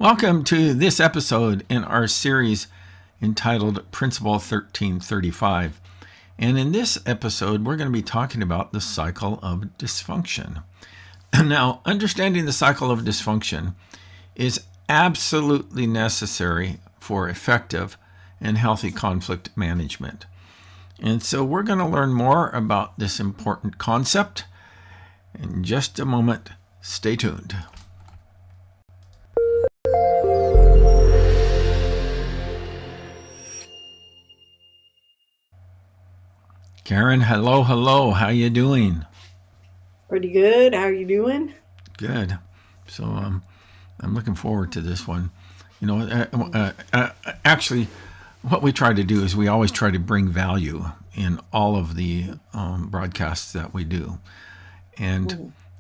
Welcome to this episode in our series entitled Principle 1335. And in this episode, we're going to be talking about the cycle of dysfunction. Now, understanding the cycle of dysfunction is absolutely necessary for effective and healthy conflict management. And so we're going to learn more about this important concept in just a moment. Stay tuned. Karen, hello. How you doing? Pretty good. How are you doing? Good. So I'm looking forward to this one. Actually, what we try to do is we always try to bring value in all of the broadcasts that we do.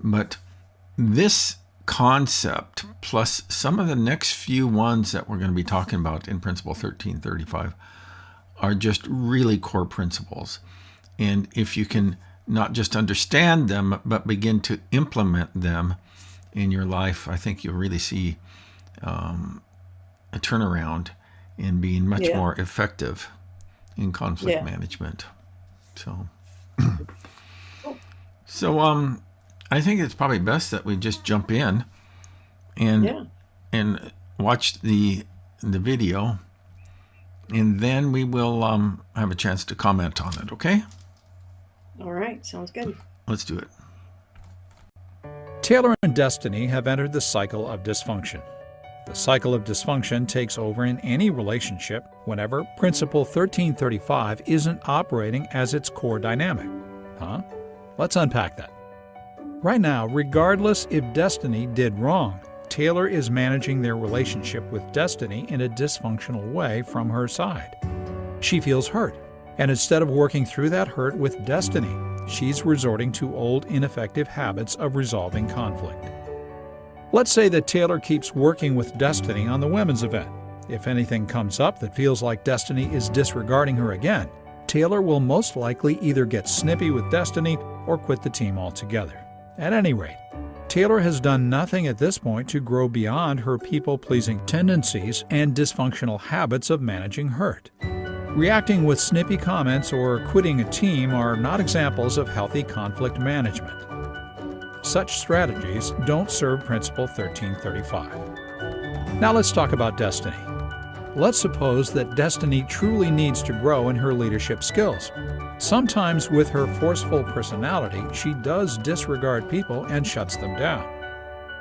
But this concept, plus some of the next few ones that we're going to be talking about in Principle 1335, are just really core principles. And if you can not just understand them, but begin to implement them in your life, I think you'll really see a turnaround in being much more effective in conflict management. So I think it's probably best that we just jump in and watch the video, and then we will have a chance to comment on it, okay? All right, sounds good. Let's do it. Taylor and Destiny have entered the cycle of dysfunction. The cycle of dysfunction takes over in any relationship whenever Principle 1335 isn't operating as its core dynamic. Let's unpack that. Right now, regardless if Destiny did wrong, Taylor is managing their relationship with Destiny in a dysfunctional way from her side. She feels hurt, and instead of working through that hurt with Destiny, she's resorting to old ineffective habits of resolving conflict. Let's say that Taylor keeps working with Destiny on the women's event. If anything comes up that feels like Destiny is disregarding her again, Taylor will most likely either get snippy with Destiny or quit the team altogether. At any rate, Taylor has done nothing at this point to grow beyond her people-pleasing tendencies and dysfunctional habits of managing hurt. Reacting with snippy comments or quitting a team are not examples of healthy conflict management. Such strategies don't serve Principle 1335. Now let's talk about Destiny. Let's suppose that Destiny truly needs to grow in her leadership skills. Sometimes with her forceful personality, she does disregard people and shuts them down.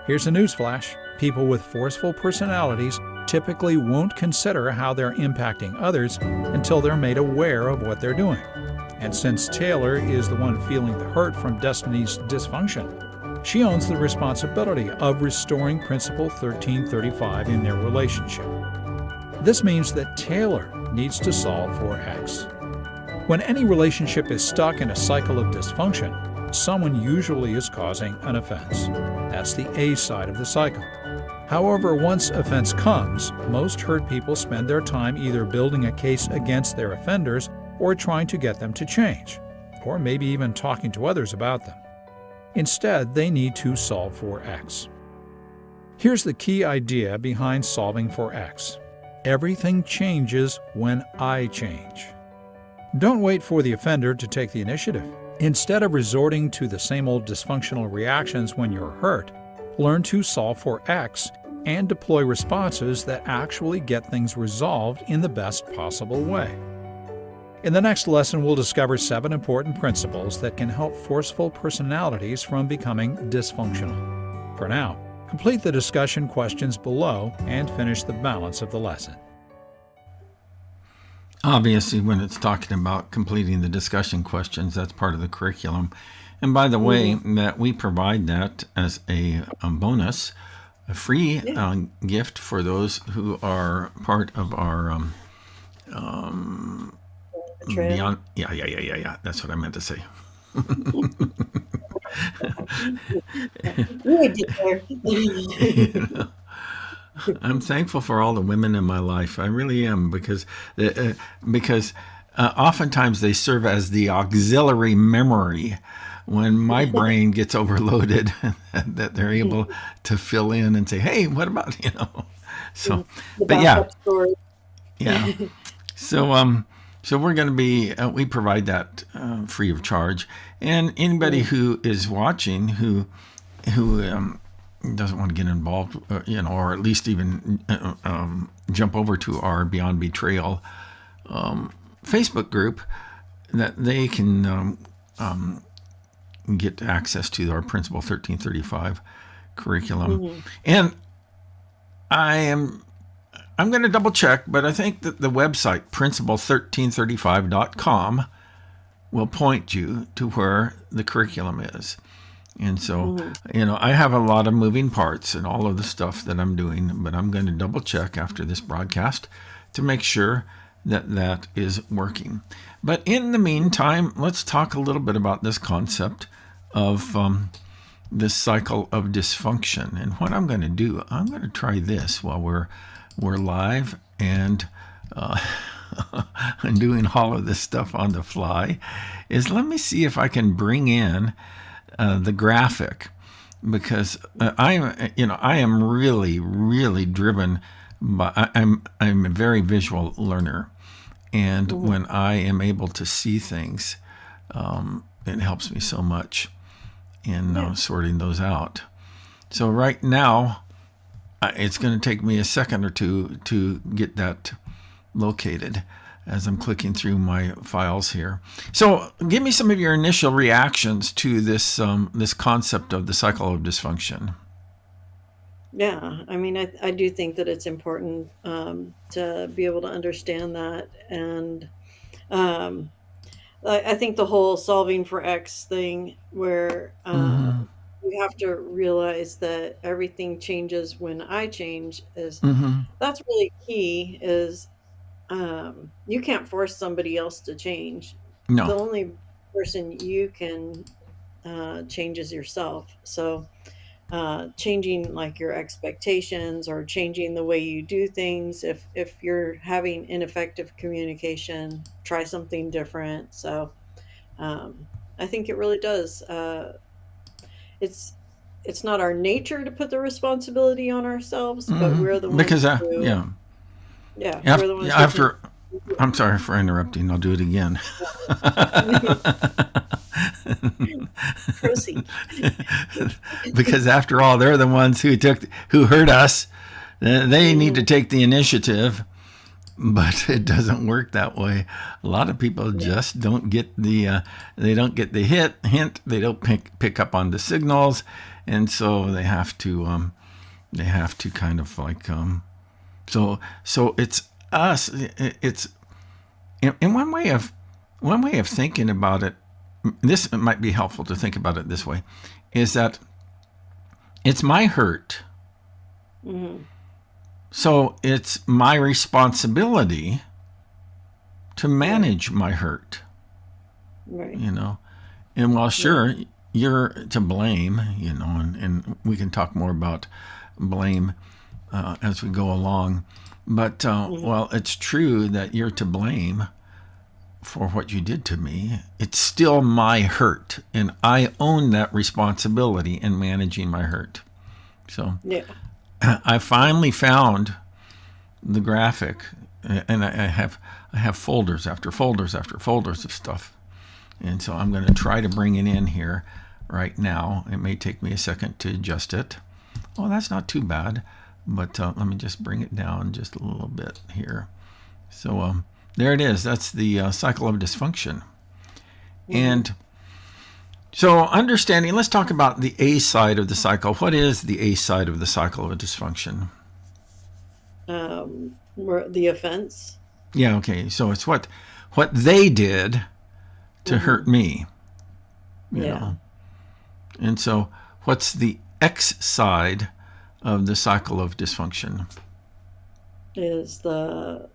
Here's a newsflash: people with forceful personalities typically won't consider how they're impacting others until they're made aware of what they're doing. And since Taylor is the one feeling the hurt from Destiny's dysfunction, she owns the responsibility of restoring Principle 1335 in their relationship. This means that Taylor needs to solve for X. When any relationship is stuck in a cycle of dysfunction, someone usually is causing an offense. That's the A side of the cycle. However, once offense comes, most hurt people spend their time either building a case against their offenders or trying to get them to change, or maybe even talking to others about them. Instead, they need to solve for X. Here's the key idea behind solving for X. Everything changes when I change. Don't wait for the offender to take the initiative. Instead of resorting to the same old dysfunctional reactions when you're hurt, learn to solve for X and deploy responses that actually get things resolved in the best possible way. In the next lesson, we'll discover 7 important principles that can help forceful personalities from becoming dysfunctional. For now, complete the discussion questions below and finish the balance of the lesson. Obviously, when it's talking about completing the discussion questions, that's part of the curriculum. And by the way, that we provide that as a bonus, a free gift for those who are part of our beyond. Yeah. That's what I meant to say. I'm thankful for all the women in my life. I really am, because oftentimes they serve as the auxiliary memory when my brain gets overloaded, that they're able to fill in and say, hey, what about, So, The but yeah, backup story. yeah. So so we're going to be we provide that free of charge, and anybody who is watching who doesn't want to get involved, or at least even jump over to our Beyond Betrayal Facebook group, that they can get access to our Principle 1335 curriculum. And I'm going to double check, but I think that the website principle1335.com will point you to where the curriculum is. And so, I have a lot of moving parts in all of the stuff that I'm doing, but I'm going to double check after this broadcast to make sure that that is working. But in the meantime, let's talk a little bit about this concept of this cycle of dysfunction. And what I'm going to do, I'm going to try this while we're live and and doing all of this stuff on the fly, is let me see if I can bring in the graphic, because I am really driven by, I'm a very visual learner, and when I am able to see things, it helps me so much in sorting those out. So right now, it's going to take me a second or two to get that located as I'm clicking through my files here. So give me some of your initial reactions to this this concept of the cycle of dysfunction. Yeah, I mean, I do think that it's important to be able to understand that. And um, I think the whole solving for X thing, where Mm-hmm. you have to realize that everything changes when I change, is Mm-hmm. that's really key. Is you can't force somebody else to change. No. The only person you can change is yourself. So changing like your expectations or changing the way you do things, if you're having ineffective communication, try something different. So I think it really does. It's it's not our nature to put the responsibility on ourselves, but we're the Mm-hmm. ones Because who, yeah, yeah, we're the ones who can after I'm sorry for interrupting. I'll do it again. proceed. Because after all, they're the ones who hurt us. They need to Mhm. take the initiative, but it doesn't work that way. A lot of people Yeah. just don't get they don't get the hint. They don't pick up on the signals, and so they have to kind of like so it's us. It's in one way of thinking about it. This might be helpful to think about it this way: is that it's my hurt. Hmm. So it's my responsibility to Right. manage my hurt, Right. you know. And while Yeah. sure, you're to blame, and we can talk more about blame as we go along. But Hmm. while it's true that you're to blame for what you did to me, it's still my hurt. And I own that responsibility in managing my hurt. So Yeah. I finally found the graphic, and I have folders after folders after folders of stuff, and so I'm going to try to bring it in here right now. It may take me a second to adjust it. Oh, that's not too bad, but let me just bring it down just a little bit here. So there it is. That's the cycle of dysfunction. Hmm. And so understanding, let's talk about the A side of the cycle. What is the A side of the cycle of dysfunction? The offense. Yeah, okay. So it's what they did to hurt Hmm. me, you Yeah. know. And so what's the X side of the cycle of dysfunction? Is the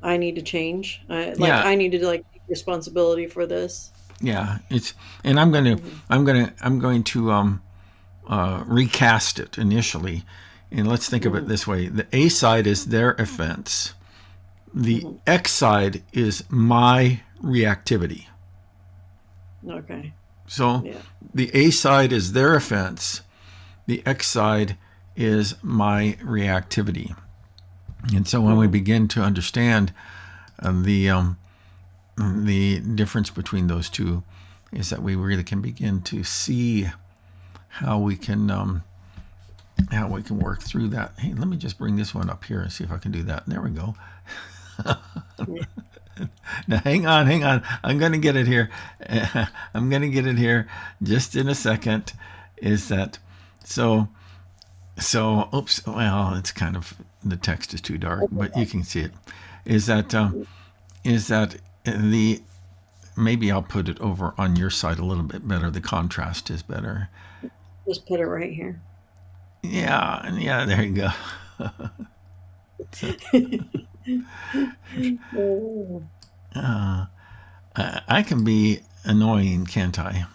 I need to change. Yeah, I need to like take responsibility for this. yeah. It's and Hmm. I'm going to recast it initially, and let's think of it Hmm. this way: the A side is their offense. The Hmm. X side is my reactivity. Okay. So Yeah. the A side is their offense. The X side is my reactivity. And so when we begin to understand the difference between those two, is that we really can begin to see how we can work through that. Hey, let me just bring this one up here and see if I can do that. There we go. Now, hang on. I'm going to get it here. I'm going to get it here just in a second. Is that so? Oops. Well, it's kind of, the text is too dark, but you can see it. Is that the, maybe I'll put it over on your side a little bit better. The contrast is better. Just put it right here. Yeah. There you go. I can be annoying, can't I?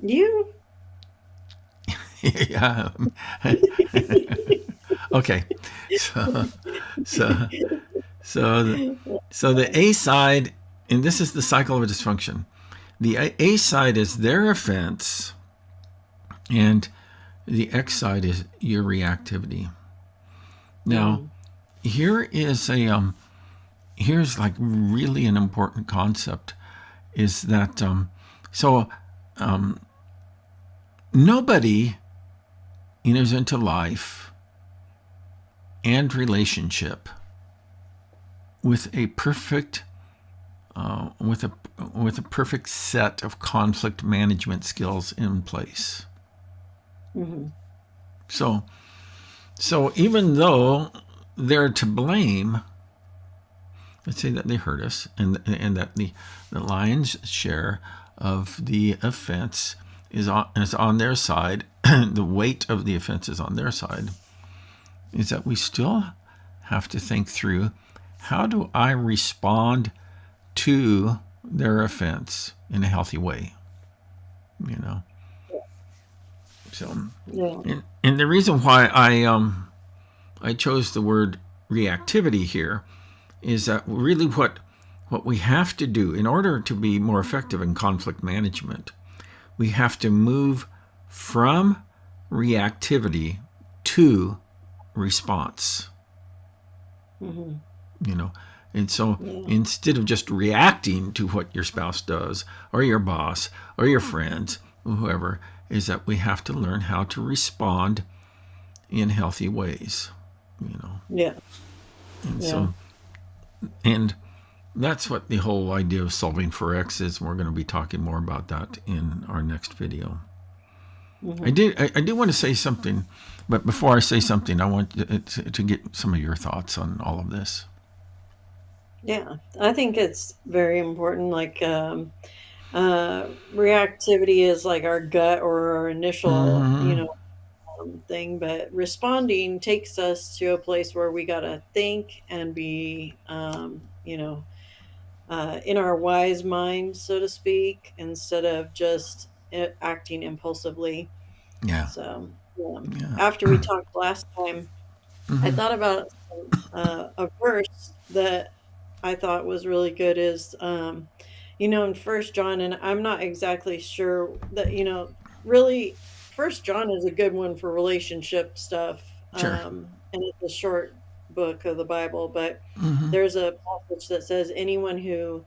You? Yeah. Okay. So the A side, and this is the cycle of dysfunction. The A side is their offense, and the X side is your reactivity. Now, here's like really an important concept, is that nobody enters into life and relationship with a perfect with a perfect set of conflict management skills in place. Mm-hmm. So even though they're to blame, let's say that they hurt us, and that the lion's share of the offense is on their side, the weight of the offense is on their side, is that we still have to think through, how do I respond to their offense in a healthy way? So, and the reason why I chose the word reactivity here is that really what we have to do in order to be more effective in conflict management, we have to move from reactivity to response. Mm-hmm. And so instead of just reacting to what your spouse does, or your boss, or your friends, or whoever, is that we have to learn how to respond in healthy ways. Yeah. And that's what the whole idea of solving for X is. We're going to be talking more about that in our next video. Mm-hmm. I do want to say something, but before I say something, I want to get some of your thoughts on all of this. Yeah, I think it's very important. Like, reactivity is like our gut or our initial, thing, but responding takes us to a place where we got to think and be, in our wise mind, so to speak, instead of just acting impulsively. Yeah. So, after we talked last time, I thought about a verse that I thought was really good is, in First John, and I'm not exactly sure that, really, First John is a good one for relationship stuff. Sure. And it's a short book of the Bible, but there's a passage that says anyone who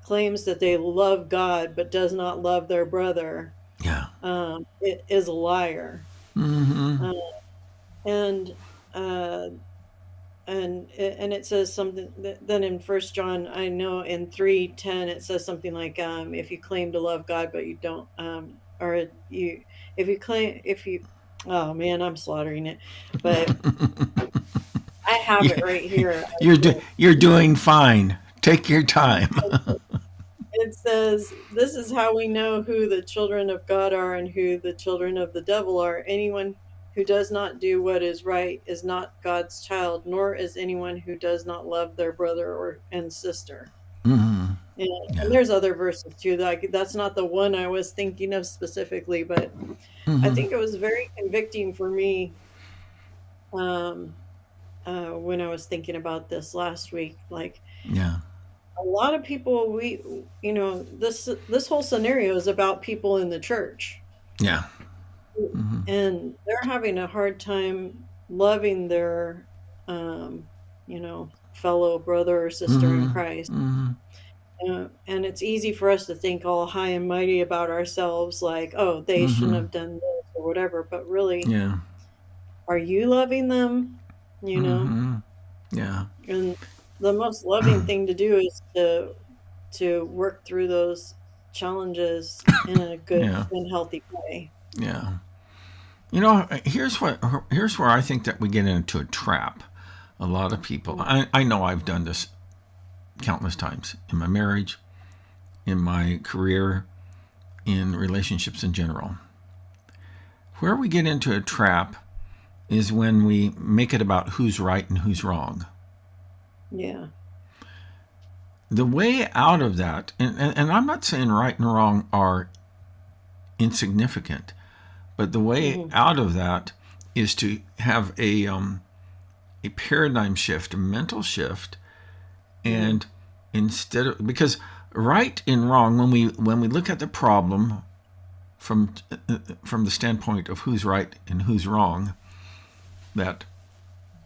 claims that they love God but does not love their brother, it is a liar. Mm-hmm. And it says something then in First John, I know in 3:10 it says something like, if you claim to love God but you don't, or you if you oh man, I'm slaughtering it, but I have it right here. You're doing fine. Take your time. It says, this is how we know who the children of God are and who the children of the devil are. Anyone who does not do what is right is not God's child, nor is anyone who does not love their brother and sister. Mm-hmm. And there's other verses too. Like, that's not the one I was thinking of specifically, but I think it was very convicting for me when I was thinking about this last week. Like, a lot of people, this whole scenario is about people in the church. Yeah. and they're having a hard time loving their, fellow brother or sister in Mm-hmm. Christ. Mm-hmm. And it's easy for us to think all high and mighty about ourselves, like, oh, they shouldn't Mm-hmm. have done this or whatever. But really, Yeah. are you loving them? You know, Mm-hmm. Yeah. and the most loving thing to do is to work through those challenges in a good Yeah. and healthy way. Yeah. You know, here's where I think that we get into a trap. A lot of people. I know I've done this countless times in my marriage, in my career, in relationships in general. Where we get into a trap is when we make it about who's right and who's wrong. Yeah. The way out of that, and I'm not saying right and wrong are insignificant, but the way Hmm. out of that is to have a paradigm shift, a mental shift, Hmm. and instead of, because right and wrong, when we look at the problem from the standpoint of who's right and who's wrong, that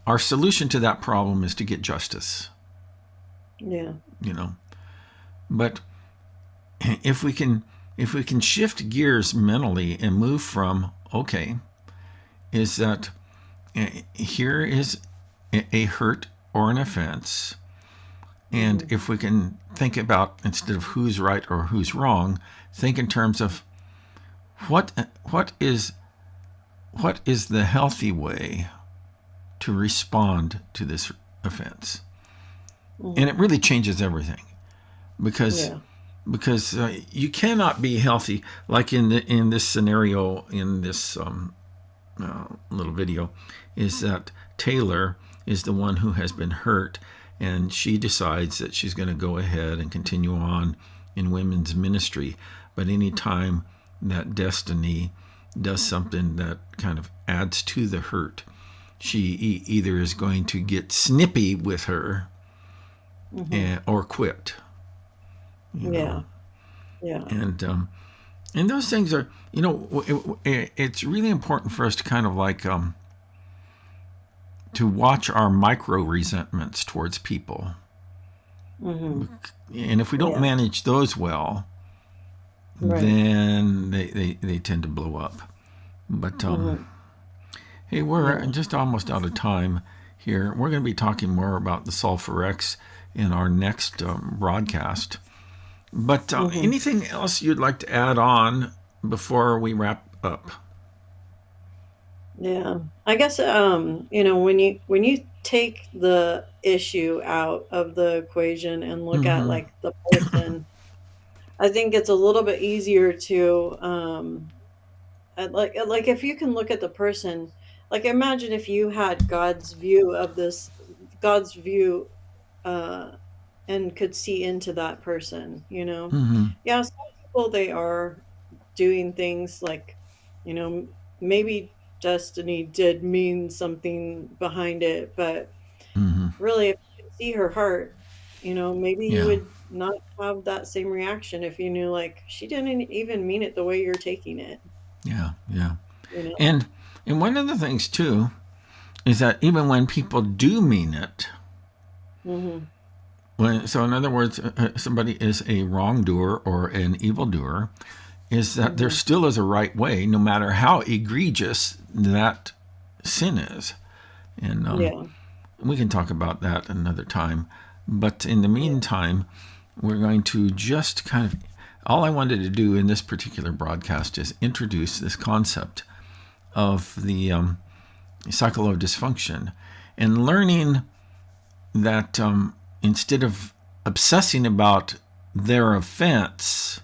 our solution to that problem is to get justice, Yeah. you know. But if we can shift gears mentally and move from, okay, is that here is a hurt or an offense, and Hmm. if we can think about, instead of who's right or who's wrong, think in terms of what is the healthy way to respond to this offense. And Hmm. it really changes everything, because Yeah. you cannot be healthy, like in this scenario, in this little video, is that Taylor is the one who has been hurt, and she decides that she's going to go ahead and continue on in women's ministry. But any time that Destiny does something that kind of adds to the hurt, she either is going to get snippy with her, Hmm. or quit, you know. Yeah. Yeah. And those things are, it's really important for us to kind of like to watch our micro resentments towards people. Hmm. And if we don't Yeah. manage those well, Right. then they tend to blow up. But Hmm. hey, we're Yeah. just almost out of time here. We're going to be talking more about the Sulfur X in our next broadcast. But Hmm. anything else you'd like to add on before we wrap up? Yeah. I guess when you take the issue out of the equation and look at Mm-hmm. like the person, I think it's a little bit easier to like if you can look at the person, like imagine if you had God's view uh and could see into that person, you know. Mm-hmm. Yeah, some people they are doing things like, you know, maybe destiny did mean something behind it, but Mm-hmm. really, if you could see her heart, maybe you Yeah. would not have that same reaction if you knew, like, she didn't even mean it the way you're taking it, Yeah. Yeah. you know? And one of the things too is that even when people do mean it, Hmm. so in other words, somebody is a wrongdoer or an evildoer, is that there Hmm. still is a right way, no matter how egregious that sin is. And Yeah. we can talk about that another time. But in the Yeah. meantime, we're going to just kind of, all I wanted to do in this particular broadcast is introduce this concept of the cycle of dysfunction, and learning that instead of obsessing about their offense,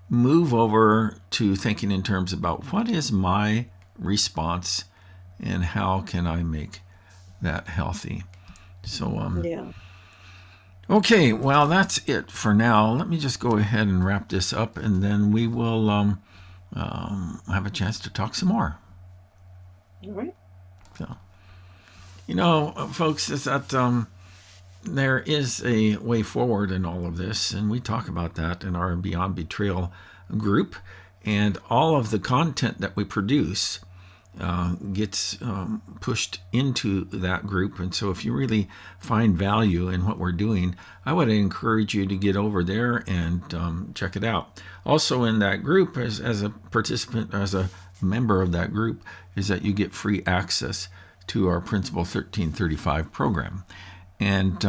move over to thinking in terms about what is my response and how can I make that healthy. So, Yeah. okay, well, that's it for now. Let me just go ahead and wrap this up, and then we will have a chance to talk some more. All right. So, folks, is that there is a way forward in all of this, and we talk about that in our Beyond Betrayal group. and all of the content that we produce gets pushed into that group. And so if you really find value in what we're doing, I would encourage you to get over there and check it out. Also in that group, as a participant, as a member of that group, is that you get free access to our Principle 1335 program. And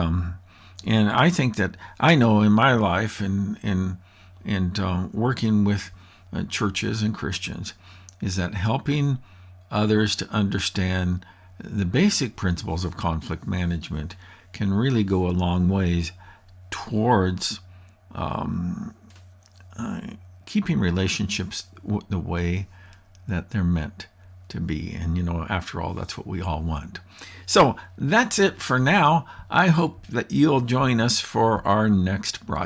I think that I know in my life and working with churches and Christians is that helping others to understand the basic principles of conflict management can really go a long ways towards keeping relationships the way that they're meant to be. And, after all, that's what we all want. So that's it for now. I hope that you'll join us for our next broadcast.